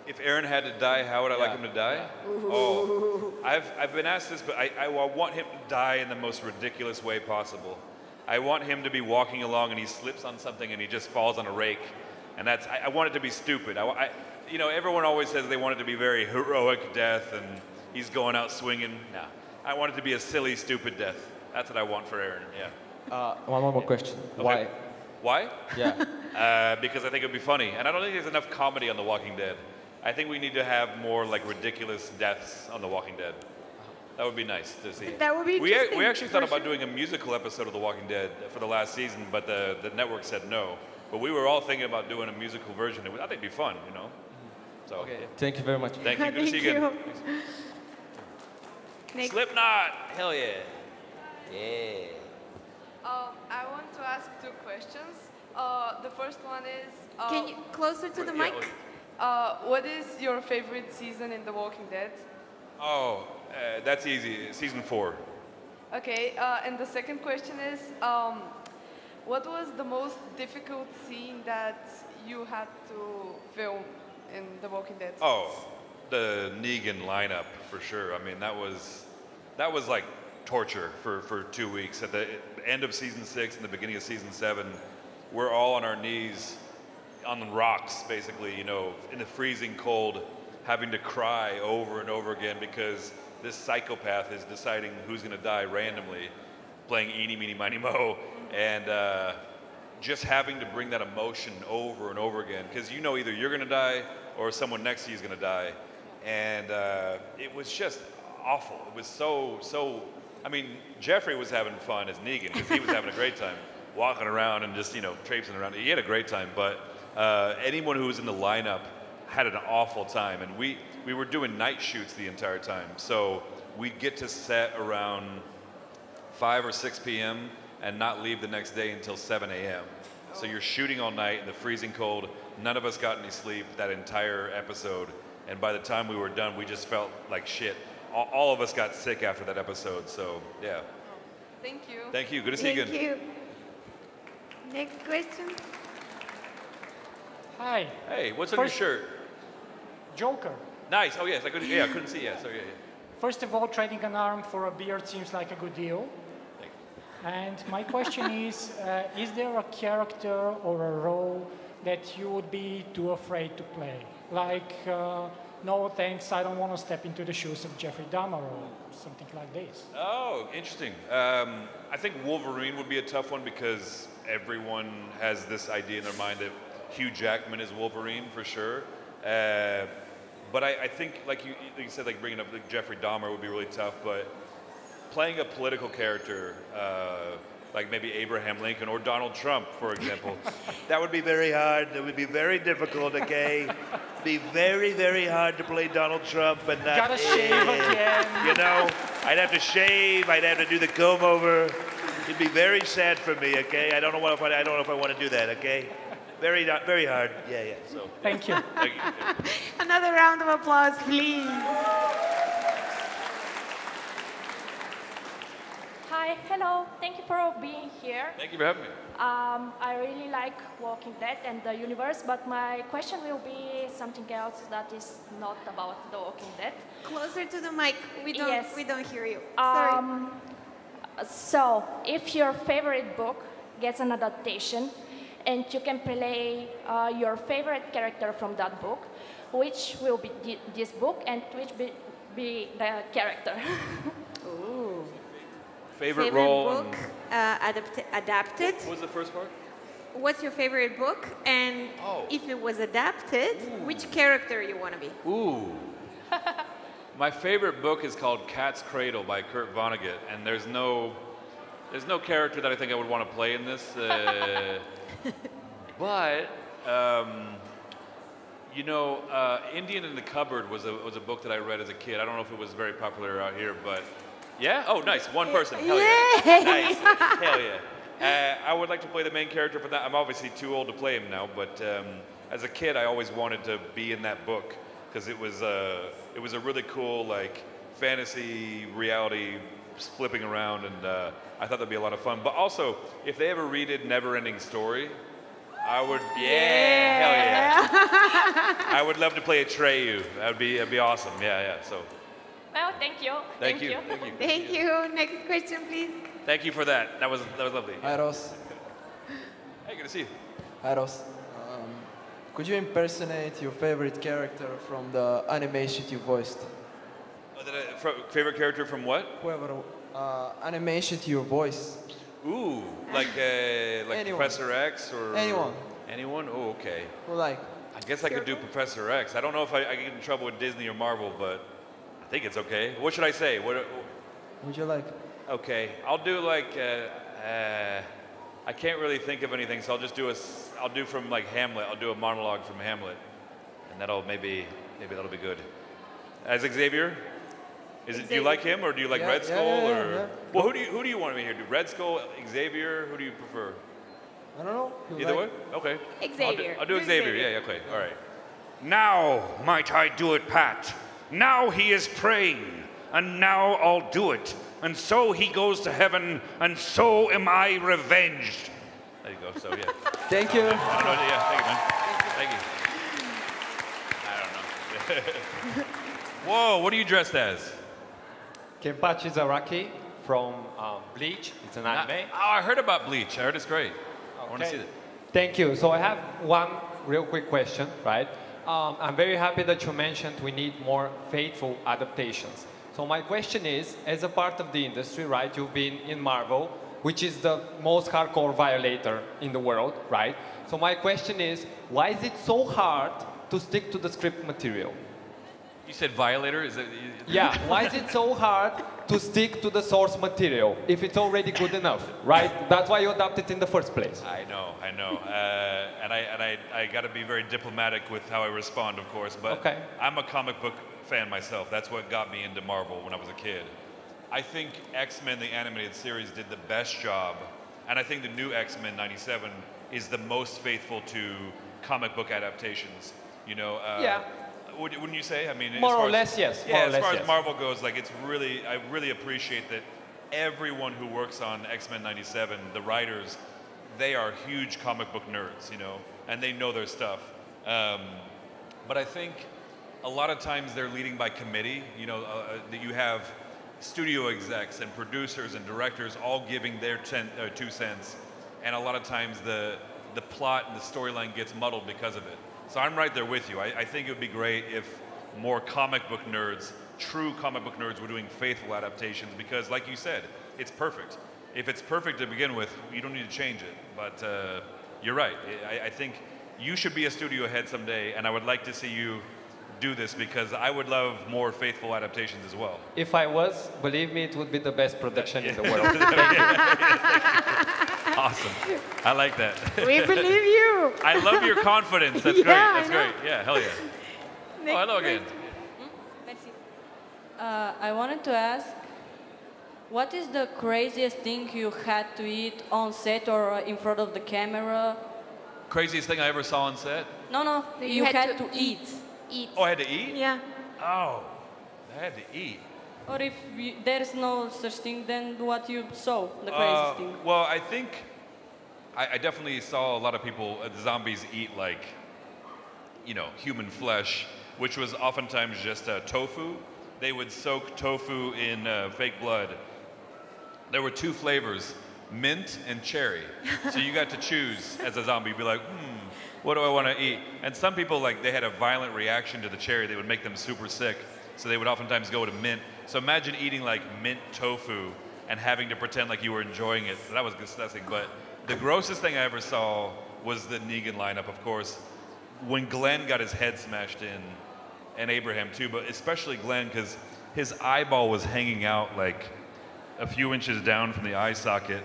If Aaron had to die, how would I like him to die? Oh, I've been asked this, but I want him to die in the most ridiculous way possible. I want him to be walking along and he slips on something and he just falls on a rake, and I want it to be stupid. You know, everyone always says they want it to be very heroic death and he's going out swinging. No, I want it to be a silly, stupid death. That's what I want for Aaron. Yeah. One more question. Okay. Why? Why? Yeah. Because I think it would be funny. And I don't think there's enough comedy on The Walking Dead. I think we need to have more like ridiculous deaths on The Walking Dead. That would be nice to see. That would be interesting. We actually thought about doing a musical episode of The Walking Dead for the last season, but the network said no. But we were all thinking about doing a musical version. I think it'd be fun, you know? So, okay. Thank you very much. Thank you. Good to see you again. Slipknot. Hell yeah. Yeah. I want to ask two questions. The first one is... Can you closer to the mic? What is your favorite season in The Walking Dead? Oh, that's easy. Season 4. Okay, and the second question is, what was the most difficult scene that you had to film in The Walking Dead? Oh, the Negan lineup for sure. I mean, that was like torture for 2 weeks. At the end of season 6 and the beginning of season 7, we're all on our knees on the rocks, basically, you know, in the freezing cold, having to cry over and over again because this psychopath is deciding who's going to die randomly, playing Eeny, Meeny, Miny, Moe, and just having to bring that emotion over and over again, because you know either you're going to die or someone next to you is going to die, and it was just awful. It was so. I mean, Jeffrey was having fun as Negan because he was having a great time walking around and just, you know, traipsing around. He had a great time, but anyone who was in the lineup had an awful time, and we were doing night shoots the entire time, so we'd get to set around 5 or 6 p.m. and not leave the next day until 7 a.m. So you're shooting all night in the freezing cold. None of us got any sleep that entire episode, and by the time we were done, we just felt like shit. All of us got sick after that episode, so yeah. Thank you. Thank you. Good to see you again. Thank you. Next question. Hi. Hey, what's on your shirt? Joker. Nice. Oh yes, I couldn't see. Yeah, sorry. Yeah. First of all, trading an arm for a beard seems like a good deal. And my question is there a character or a role that you would be too afraid to play? Like, no thanks, I don't want to step into the shoes of Jeffrey Dahmer or something like this. Oh, interesting. I think Wolverine would be a tough one because everyone has this idea in their mind that Hugh Jackman is Wolverine for sure. But I think, like you said, like bringing up like Jeffrey Dahmer would be really tough, but playing a political character, like maybe Abraham Lincoln or Donald Trump, for example, that would be very hard. That would be very difficult, okay? Be very, very hard to play Donald Trump and not... Gotta shave again. You know, I'd have to shave, I'd have to do the comb over. It'd be very sad for me, okay? I don't know if I want to do that, okay? Very, very hard. Yeah. So. Thank you. Thank you. Another round of applause, please. Hi, hello. Thank you for being here. Thank you for having me. I really like Walking Dead and the universe, but my question will be something else that is not about the Walking Dead. Closer to the mic. We don't hear you. So, if your favorite book gets an adaptation, and you can play your favorite character from that book, which will be this book, and which be the character? Ooh. Favorite role book adapted. What was the first part? What's your favorite book? And if it was adapted, which character you want to be? Ooh. My favorite book is called Cat's Cradle by Kurt Vonnegut, and there's no character that I think I would want to play in this. But you know, Indian in the Cupboard was a book that I read as a kid. I don't know if it was very popular out here, but yeah. Oh, nice. One person. Hell yeah. Nice. Hell yeah. I would like to play the main character for that. I'm obviously too old to play him now, but as a kid, I always wanted to be in that book because it was a really cool like fantasy reality flipping around, and I thought that'd be a lot of fun. But also, if they ever redid Never-Ending Story, I would, hell yeah. I would love to play Atreyu. That'd be awesome. Yeah. So. Well, thank you. Thank you. Thank you. Next question, please. Thank you for that. That was lovely. Hi, Ross. Hey, good to see you. Hi, Ross. Could you impersonate your favorite character from the animation you voiced? Favorite character from what? Whoever. Animation to your voice. Ooh, like Anyone. Professor X or Anyone. Anyone? Oh, okay. Who like? I guess I could do Professor X. I don't know if I get in trouble with Disney or Marvel, but I think it's okay. What should I say? What would you like? Okay, I'll do like I can't really think of anything, so I'll do from like Hamlet. I'll do a monologue from Hamlet, and maybe that'll be good. As Xavier. Do you like him or do you like Red Skull Yeah. Well, who do you want me here? Do Red Skull, Xavier? Who do you prefer? I don't know. Either way? Okay. Xavier. I'll do Xavier. Yeah, okay. All right. Now might I do it, Pat. Now he is praying, and now I'll do it. And so he goes to heaven, and so am I revenged. There you go. So yeah. Thank you. I don't know. Yeah. Thank you, man. Thank you. I don't know. Whoa! What are you dressed as? Kenpachi Zaraki from Bleach. It's an anime. I heard about Bleach. I heard it's great. I want to see it. Thank you. So I have one real quick question, right? I'm very happy that you mentioned we need more faithful adaptations. So my question is, as a part of the industry, right, you've been in Marvel, which is the most hardcore violator in the world, right? So my question is, why is it so hard to stick to the script material? You said violator? Is it? Yeah, why is it so hard to stick to the source material if it's already good enough, right? That's why you adapt it in the first place. I know. And I got to be very diplomatic with how I respond, of course, but I'm a comic book fan myself. That's what got me into Marvel when I was a kid. I think X-Men, the animated series, did the best job, and I think the new X-Men 97 is the most faithful to comic book adaptations. You know, wouldn't you say? I mean, more or less, yes. Yeah, as far as Marvel goes, like I really appreciate that everyone who works on X-Men 97, the writers, they are huge comic book nerds, you know, and they know their stuff. But I think a lot of times they're leading by committee, you know, that you have studio execs and producers and directors all giving their 2 cents, and a lot of times the plot and the storyline gets muddled because of it. So I'm right there with you. I think it would be great if more comic book nerds, true comic book nerds, were doing faithful adaptations because, like you said, it's perfect. If it's perfect to begin with, you don't need to change it. But you're right. I think you should be a studio head someday, and I would like to see you do this because I would love more faithful adaptations as well. If I was, believe me, it would be the best production in the world. Awesome. I like that. We believe you. I love your confidence. That's great. That's great. Yeah, hell yeah. Next hello again. I wanted to ask, what is the craziest thing you had to eat on set or in front of the camera? Craziest thing I ever saw on set? No, you had to eat. Oh, I had to eat? Yeah. Oh, I had to eat. Or if there's no such thing, then what you saw, the craziest thing? Well, I think I definitely saw a lot of people, zombies eat like, you know, human flesh, which was oftentimes just tofu. They would soak tofu in fake blood. There were two flavors, mint and cherry. So you got to choose as a zombie, be like, what do I want to eat? And some people, like, they had a violent reaction to the cherry. They would make them super sick. So they would oftentimes go to mint. So imagine eating like mint tofu and having to pretend like you were enjoying it. That was disgusting. But the grossest thing I ever saw was the Negan lineup, of course. When Glenn got his head smashed in, and Abraham too, but especially Glenn, because his eyeball was hanging out like a few inches down from the eye socket.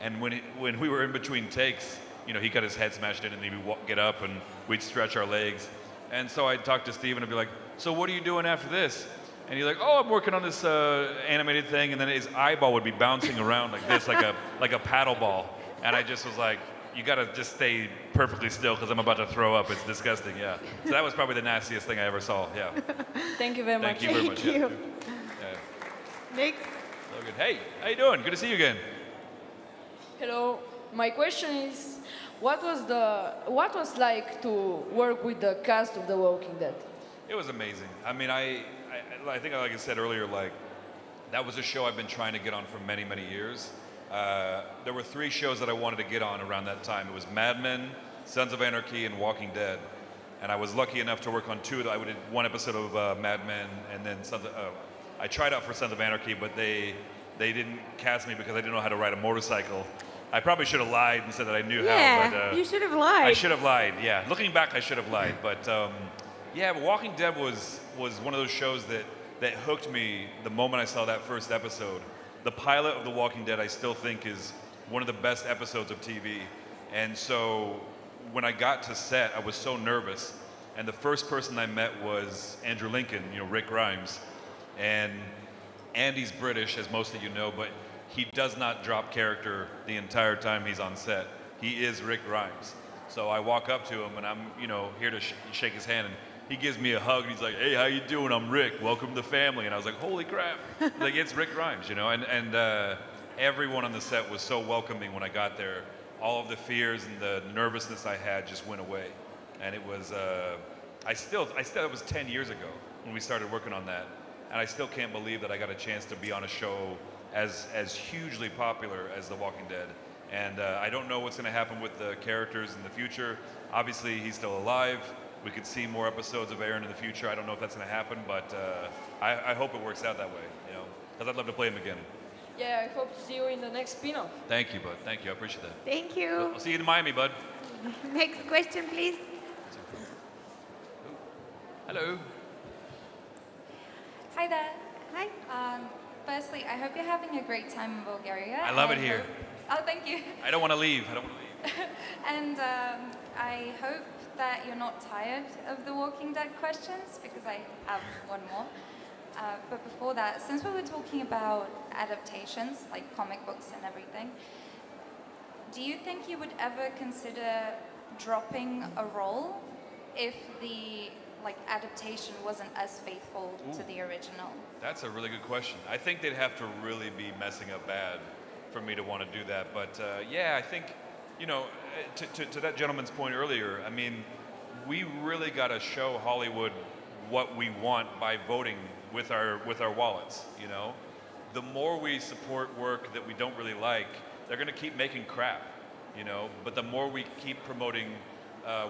And when we were in between takes, you know, he got his head smashed in and he would get up and we'd stretch our legs. And so I'd talk to Steven and be like, so what are you doing after this? And he's like, oh, I'm working on this animated thing. And then his eyeball would be bouncing around like this, like a paddle ball. And I just was like, you got to just stay perfectly still because I'm about to throw up. It's disgusting, yeah. So that was probably the nastiest thing I ever saw, yeah. Thank you very much. Thank you very much. Thank you. Yeah. Next. So good. Hey, how you doing? Good to see you again. Hello. My question is, what was like to work with the cast of The Walking Dead? It was amazing. I mean, I think, like I said earlier, like, that was a show I've been trying to get on for many, many years. There were 3 shows that I wanted to get on around that time. It was Mad Men, Sons of Anarchy, and Walking Dead. And I was lucky enough to work on 2 of them. I did 1 episode of Mad Men, and then I tried out for Sons of Anarchy, but they didn't cast me because I didn't know how to ride a motorcycle. I probably should have lied and said that I knew how. But, you should have lied. I should have lied, yeah. Looking back, I should have lied. But yeah, but Walking Dead was one of those shows that hooked me the moment I saw that first episode. The pilot of The Walking Dead, I still think, is one of the best episodes of TV. And so when I got to set, I was so nervous. And the first person I met was Andrew Lincoln, you know, Rick Grimes. And Andy's British, as most of you know, but he does not drop character the entire time he's on set. He is Rick Grimes. So I walk up to him and I'm, you know, here to shake his hand, and he gives me a hug and he's like, hey, how you doing? I'm Rick, welcome to the family. And I was like, holy crap. Like, it's Rick Grimes, you know, and everyone on the set was so welcoming when I got there. All of the fears and the nervousness I had just went away. And it was, it was 10 years ago when we started working on that. And I still can't believe that I got a chance to be on a show as hugely popular as The Walking Dead. And I don't know what's going to happen with the characters in the future. Obviously, he's still alive. We could see more episodes of Aaron in the future. I don't know if that's going to happen, but I hope it works out that way, you know, because I'd love to play him again. Yeah, I hope to see you in the next spin-off. Thank you, bud. Thank you. I appreciate that. Thank you. I'll see you in Miami, bud. Next question, please. Hello. Hi there. Hi. Firstly, I hope you're having a great time in Bulgaria. I love it here. Oh, thank you. I don't want to leave. And I hope that you're not tired of the Walking Dead questions, because I have one more. But before that, since we were talking about adaptations, like comic books and everything, do you think you would ever consider dropping a role if the adaptation wasn't as faithful to the original? That's a really good question. I think they'd have to really be messing up bad for me to want to do that. But yeah, I think, you know, to that gentleman's point earlier, I mean, we really got to show Hollywood what we want by voting with our wallets, you know? The more we support work that we don't really like, they're going to keep making crap, you know? But the more we keep promoting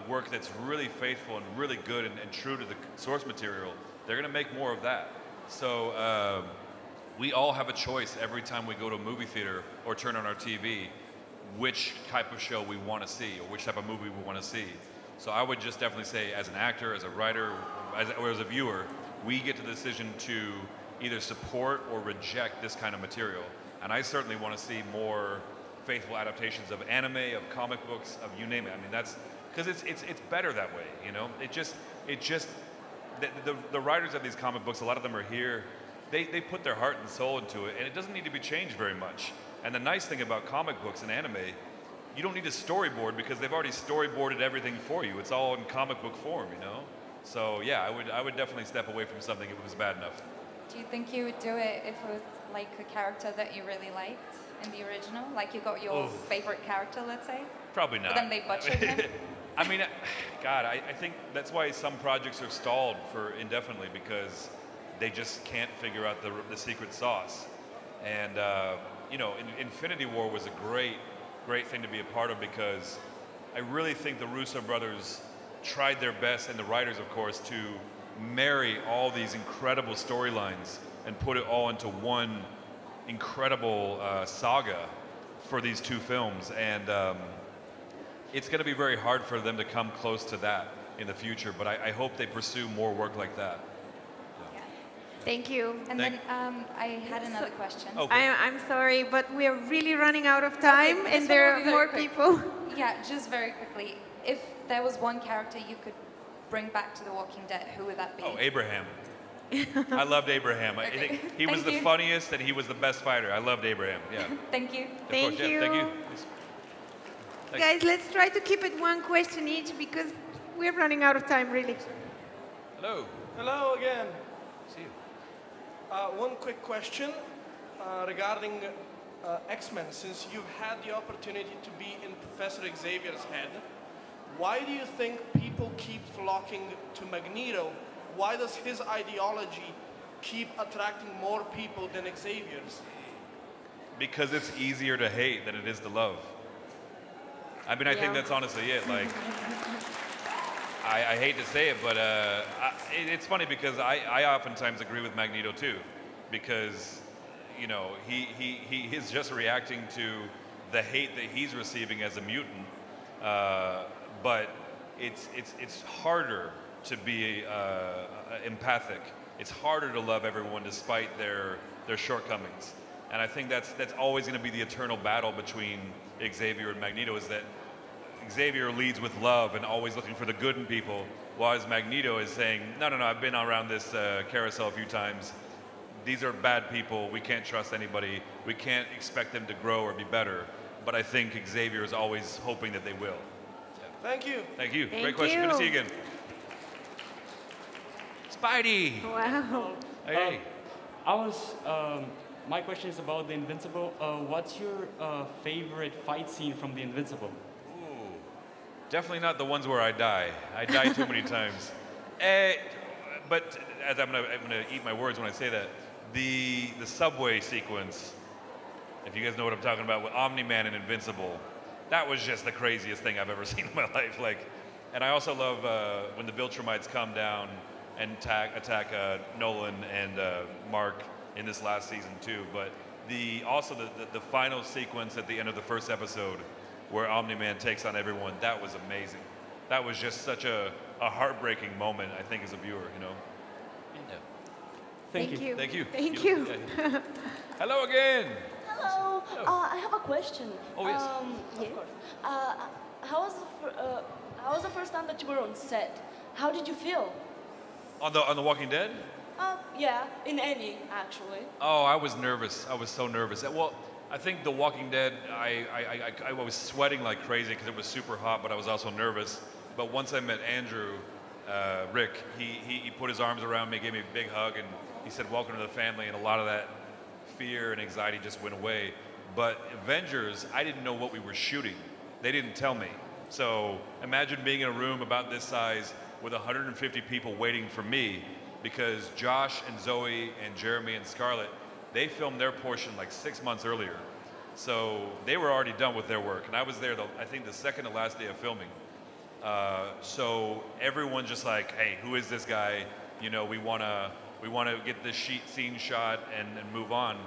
work that's really faithful and really good and true to the source material, they're going to make more of that. So we all have a choice every time we go to a movie theater or turn on our TV which type of show we want to see or which type of movie we want to see. So I would just definitely say, as an actor, as a writer, or as a viewer, we get the decision to either support or reject this kind of material. And I certainly want to see more faithful adaptations of anime, of comic books, of you name it. I mean, that's because it's better that way, you know. The writers of these comic books, a lot of them are here. They put their heart and soul into it, and it doesn't need to be changed very much. And the nice thing about comic books and anime, you don't need a storyboard because they've already storyboarded everything for you. It's all in comic book form, you know. So yeah, I would definitely step away from something if it was bad enough. Do you think you would do it if it was like a character that you really liked in the original? Like you got your favorite character, let's say? Probably not. But then they butchered him. I mean, God, I think that's why some projects are stalled for indefinitely, because they just can't figure out the secret sauce. And, you know, Infinity War was a great thing to be a part of, because I really think the Russo brothers tried their best, and the writers, of course, to marry all these incredible storylines and put it all into one incredible saga for these two films. And it's going to be very hard for them to come close to that in the future, but I hope they pursue more work like that. Thank you. And then I had another question. Okay. I'm sorry, but we're really running out of time, and there are more people. Yeah, just very quickly. If there was one character you could bring back to The Walking Dead, who would that be? Oh, Abraham. I loved Abraham. I think he was the funniest, and he was the best fighter. I loved Abraham. Yeah. Thank you. Thank you. Thank you. Thanks. Guys, let's try to keep it one question each, because we're running out of time, really. Hello. Hello again. See you. One quick question regarding X-Men. Since you've had the opportunity to be in Professor Xavier's head, why do you think people keep flocking to Magneto? Why does his ideology keep attracting more people than Xavier's? Because it's easier to hate than it is to love. I mean, I think that's honestly it. Like, I hate to say it, but it's funny because I oftentimes agree with Magneto too, because, you know, he is just reacting to the hate that he's receiving as a mutant, but it's harder to be empathic. It's harder to love everyone despite their shortcomings. And I think that's always going to be the eternal battle between Xavier and Magneto, is that Xavier leads with love and always looking for the good in people, while Magneto is saying, no, I've been around this carousel a few times. These are bad people. We can't trust anybody. We can't expect them to grow or be better. But I think Xavier is always hoping that they will. Thank you. Thank you. Great question. Good to see you again. Spidey. Wow. Hey. My question is about the Invincible. What's your favorite fight scene from the Invincible? Ooh, definitely not the ones where I die. I die too many times. But as I'm gonna eat my words when I say that, the subway sequence, if you guys know what I'm talking about, with Omni-Man and Invincible, that was just the craziest thing I've ever seen in my life. Like, and I also love when the Viltrumites come down and attack Nolan and Mark in this last season too. But also the final sequence at the end of the first episode where Omni-Man takes on everyone, that was amazing. That was just such a heartbreaking moment, I think, as a viewer, you know. Yeah. Thank you. Thank you. Thank you. Hello again. Hello. I have a question. Oh, yes. Of course. How was the first time that you were on set? How did you feel? On the Walking Dead? Yeah, in any, actually. Oh, I was nervous. I was so nervous. Well, I think The Walking Dead, I was sweating like crazy because it was super hot, but I was also nervous. But once I met Andrew, Rick, he put his arms around me, gave me a big hug, and he said, welcome to the family, and a lot of that fear and anxiety just went away. But Avengers, I didn't know what we were shooting. They didn't tell me. So imagine being in a room about this size with 150 people waiting for me, because Josh and Zoe and Jeremy and Scarlett, they filmed their portion like 6 months earlier. So they were already done with their work. And I was there, I think, the second to last day of filming. So everyone just like, hey, who is this guy? You know, we want to get this scene shot and move on.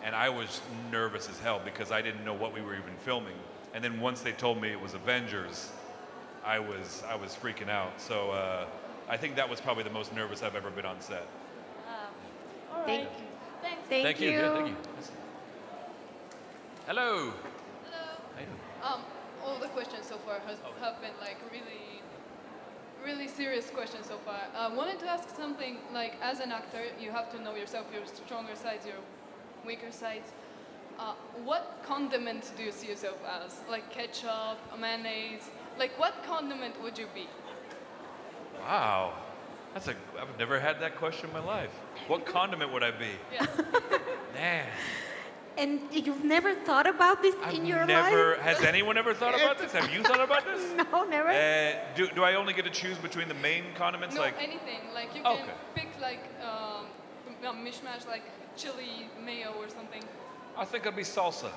And I was nervous as hell because I didn't know what we were even filming. And then once they told me it was Avengers, I was freaking out. So I think that was probably the most nervous I've ever been on set. All right. Thank Thank you. you. Yeah, thank you. Hello. Hello. All the questions so far have been like really serious questions so far. Wanted to ask something like, as an actor, you have to know yourself, your stronger sides, your weaker sides. What condiment do you see yourself as? Like ketchup, mayonnaise? Like what condiment would you be? Wow. I've never had that question in my life. What condiment would I be? Yeah. Man. And you've never thought about this in your life? Has anyone ever thought about this? Have you thought about this? No, never. Do I only get to choose between the main condiments? No, like anything. Like you can pick like a mishmash, like chili mayo or something. I think it'd be salsa.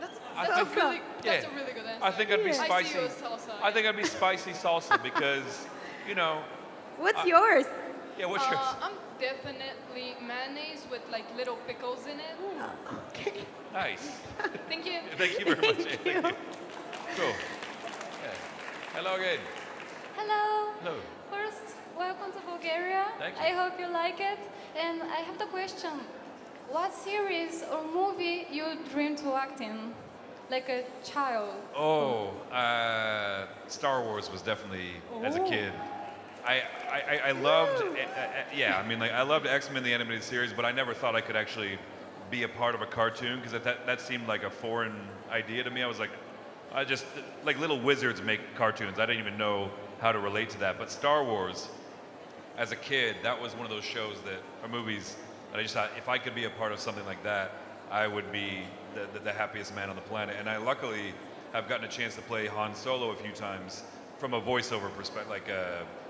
That's a really good answer. I think I'd be spicy. I see you as salsa. I think I'd be spicy salsa because, you know. What's yours? Yeah, what's yours? I'm definitely mayonnaise with like little pickles in it. Okay. Nice. Thank you. Thank you very much. Thank you. Cool. Yeah. Hello again. Hello. Hello. First, welcome to Bulgaria. Thank you. I hope you like it. And I have the question. What series or movie you dream to act in? Like a child? Oh, Star Wars was definitely, as a kid. I loved, I mean, like, I loved X-Men, the animated series, but I never thought I could actually be a part of a cartoon because that seemed like a foreign idea to me. I was like, like little wizards make cartoons. I didn't even know how to relate to that. But Star Wars, as a kid, that was one of those shows or movies that I just thought if I could be a part of something like that, I would be the happiest man on the planet. And I luckily have gotten a chance to play Han Solo a few times from a voiceover perspective, like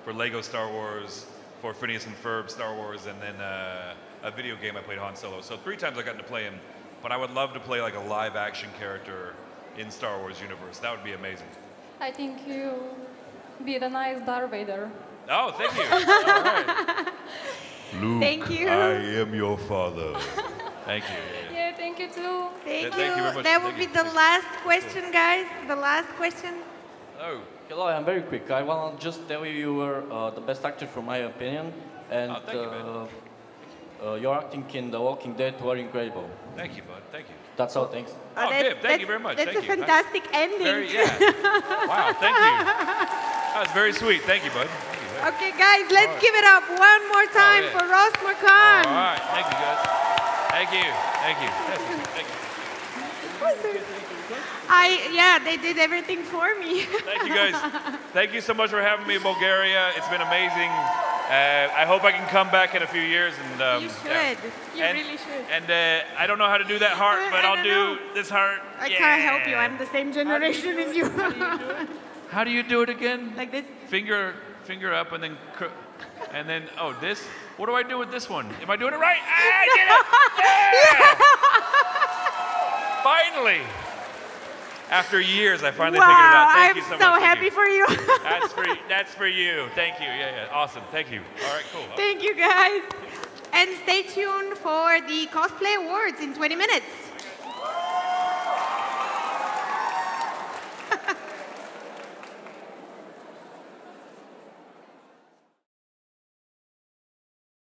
for Lego Star Wars, for Phineas and Ferb Star Wars, and then a video game I played Han Solo. So 3 times I got to play him, but I would love to play like a live action character in Star Wars universe. That would be amazing. I think you be the nice Darth Vader. Oh, thank you. All right. Luke, thank you. I am your father. Thank you. Yeah, thank you too. Thank you. Thank you very much. That will be the last question, guys. The last question. Hello. Hello, I'm very quick. I want to just tell you you were the best actor from my opinion. And thank you, man. your acting in The Walking Dead were incredible. Thank you, bud. Thank you. That's all, thanks. Thank you very much. That's thank a you. fantastic ending. Wow, thank you. That was very sweet. Thank you, bud. Thank you. Okay, guys, let's give it up one more time for Ross Marquand. All right, thank you, guys. Thank you. Thank you. Thank you. They did everything for me. Thank you, guys. Thank you so much for having me in Bulgaria. It's been amazing. I hope I can come back in a few years. And you should. You really should. And I don't know how to do that heart, but I'll do this heart. I can't help you. I'm the same generation as you. How do you do it again? Like this. Finger up and then oh, this. What do I do with this one? Am I doing it right? I did it! Yeah! Finally. After years, I finally figured it out. Thank you so much. I'm so happy for you. That's for you. Thank you. Yeah. Awesome. Thank you. All right, cool. Thank you, guys. And stay tuned for the Cosplay Awards in 20 minutes.